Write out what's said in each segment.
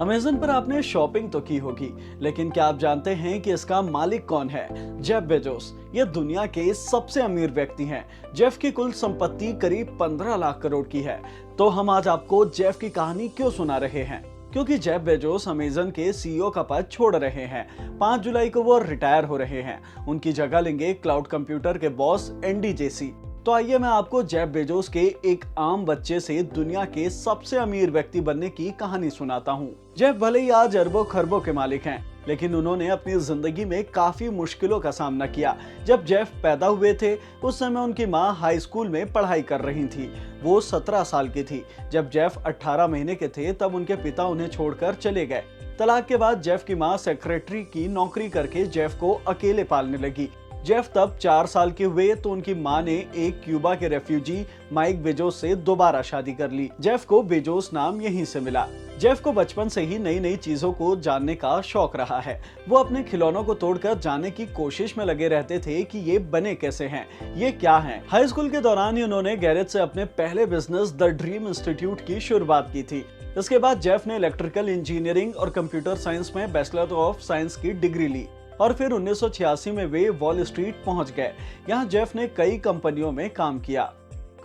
Amazon पर आपने shopping तो की होगी, लेकिन क्या आप जानते हैं कि इसका मालिक कौन है? Jeff Bezos. ये दुनिया के सबसे अमीर व्यक्ति हैं। जेफ की कुल संपत्ति करीब 15 लाख करोड़ की है। तो हम आज आपको जेफ की कहानी क्यों सुना रहे हैं? क्योंकि जेफ बेजोस अमेज़न के सीईओ का पद छोड़ रहे हैं। 5 जुलाई को वो रिटायर हो रहे हैं। उनकी जगह लेंगे क्लाउड कंप्यूटर के बॉस एंडी जेसी। तो आइए मैं आपको जेफ बेजोस के एक आम बच्चे से दुनिया के सबसे अमीर व्यक्ति बनने की कहानी सुनाता हूँ। जेफ भले ही आज अरबों खरबों के मालिक हैं, लेकिन उन्होंने अपनी जिंदगी में काफी मुश्किलों का सामना किया। जब जेफ पैदा हुए थे, उस समय उनकी माँ हाई स्कूल में पढ़ाई कर रही थी। वो 17 साल की थी। जब जेफ 18 महीने के थे, तब उनके पिता उन्हें छोड़कर चले गए। तलाक के बाद जेफ की माँ सेक्रेटरी की नौकरी करके जेफ को अकेले पालने लगी। जेफ तब 4 साल के हुए तो उनकी मां ने एक क्यूबा के रेफ्यूजी माइक बेजोस से दोबारा शादी कर ली। जेफ को बेजोस नाम यहीं से मिला। जेफ को बचपन से ही नई नई चीजों को जानने का शौक रहा है। वो अपने खिलौनों को तोड़कर जानने की कोशिश में लगे रहते थे कि ये बने कैसे हैं, ये क्या हैं। हाई स्कूल के दौरान ही उन्होंने गैरेज से अपने पहले बिजनेस द ड्रीम इंस्टीट्यूट की शुरुआत की थी। इसके बाद जेफ ने इलेक्ट्रिकल इंजीनियरिंग और कंप्यूटर साइंस में बैचलर ऑफ साइंस की डिग्री ली और फिर 1986 में वे वॉल स्ट्रीट पहुंच गए। यहाँ जेफ ने कई कंपनियों में काम किया।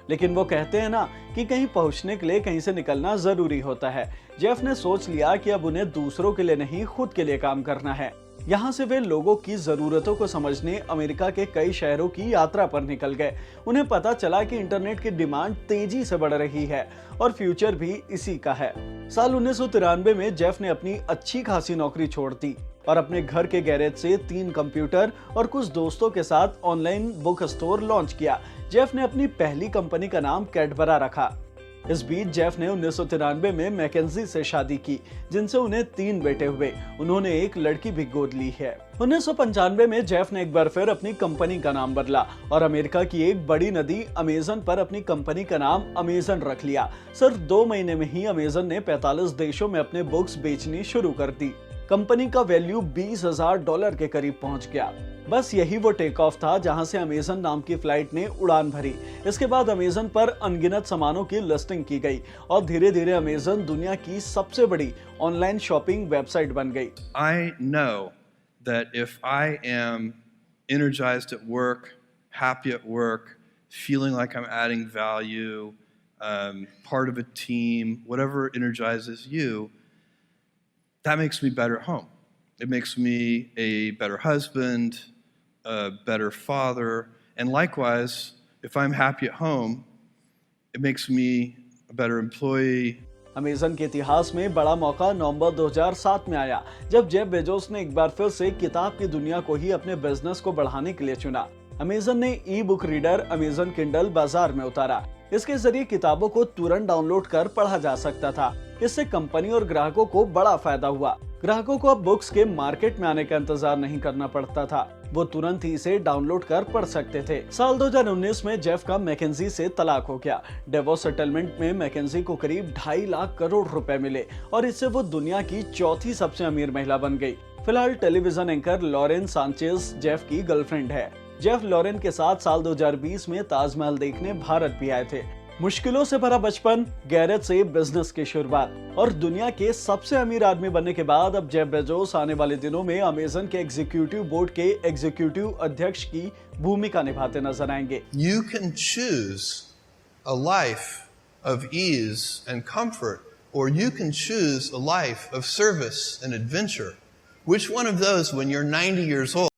लेकिन वो कहते हैं ना कि कहीं पहुंचने के लिए कहीं से निकलना जरूरी होता है। जेफ ने सोच लिया कि अब उन्हें दूसरों के लिए नहीं, खुद के लिए काम करना है। यहाँ से वे लोगों की जरूरतों को समझने अमेरिका के कई शहरों की यात्रा पर निकल गए। उन्हें पता चला कि इंटरनेट की डिमांड तेजी से बढ़ रही है और फ्यूचर भी इसी का है। साल 1993 में जेफ ने अपनी अच्छी खासी नौकरी छोड़ दी और अपने घर के गैरेज से 3 कंप्यूटर और कुछ दोस्तों के साथ ऑनलाइन बुक स्टोर लॉन्च किया। जेफ ने अपनी पहली कंपनी का नाम कैडबरा रखा। इस बीच जेफ ने 1993 में मैकेंजी से शादी की, जिनसे उन्हें 3 बेटे हुए। उन्होंने एक लड़की भी गोद ली है। 1995 में जेफ ने एक बार फिर अपनी कंपनी का नाम बदला और अमेरिका की एक बड़ी नदी अमेज़न पर अपनी कंपनी का नाम अमेज़न रख लिया। सिर्फ 2 महीने में ही अमेज़न ने 45 देशों में अपने बुक्स बेचनी शुरू कर दी। कंपनी का वैल्यू $20,000 के करीब पहुंच गया। बस यही वो टेक ऑफ था जहां से अमेज़न नाम की फ्लाइट ने उड़ान भरी। इसके बाद अमेज़न पर अनगिनत सामानों की लिस्टिंग की गई और धीरे धीरे अमेज़न दुनिया की सबसे बड़ी ऑनलाइन शॉपिंग वेबसाइट बन गई। I know that if I am energized at work, happy at work, feeling like I'm adding value, part of a team, whatever energizes you, that makes me better at home. It makes me a better husband, a better father, and likewise, if I'm happy at home, it makes me a better employee. Amazon के इतिहास में बड़ा मौका नवंबर 2007 में आया, जब Jeff Bezos ने एक बार फिर से किताब की दुनिया को ही अपने बिजनेस को बढ़ाने के लिए चुना। अमेज़न ने ई बुक रीडर अमेज़न किंडल बाजार में उतारा। इसके जरिए किताबों को तुरंत डाउनलोड कर पढ़ा जा सकता था। इससे कंपनी और ग्राहकों को बड़ा फायदा हुआ। ग्राहकों को अब बुक्स के मार्केट में आने का इंतजार नहीं करना पड़ता था, वो तुरंत ही इसे डाउनलोड कर पढ़ सकते थे। साल 2019 में जेफ का मैकेंजी से तलाक हो गया। डिवोर्स सेटलमेंट में मैकेंजी को करीब 2.5 लाख करोड़ रुपए मिले और इससे वो दुनिया की चौथी सबसे अमीर महिला बन गई। फिलहाल television anchor Lauren Sanchez Jeff की गर्लफ्रेंड है। जेफ लॉरेन के साथ साल 2020 में ताजमहल देखने भारत भी आए थे। मुश्किलों से भरा बचपन, गैरेज से बिजनेस की शुरुआत और दुनिया के सबसे अमीर आदमी बनने के बाद अब जेफ बेजोस आने वाले दिनों में अमेज़न के एग्जीक्यूटिव बोर्ड के एग्जीक्यूटिव अध्यक्ष की भूमिका निभाते नजर आएंगे। You can choose a life of ease and comfort, or you can choose a life of service and adventure. Which one of those, when you're 90 years old,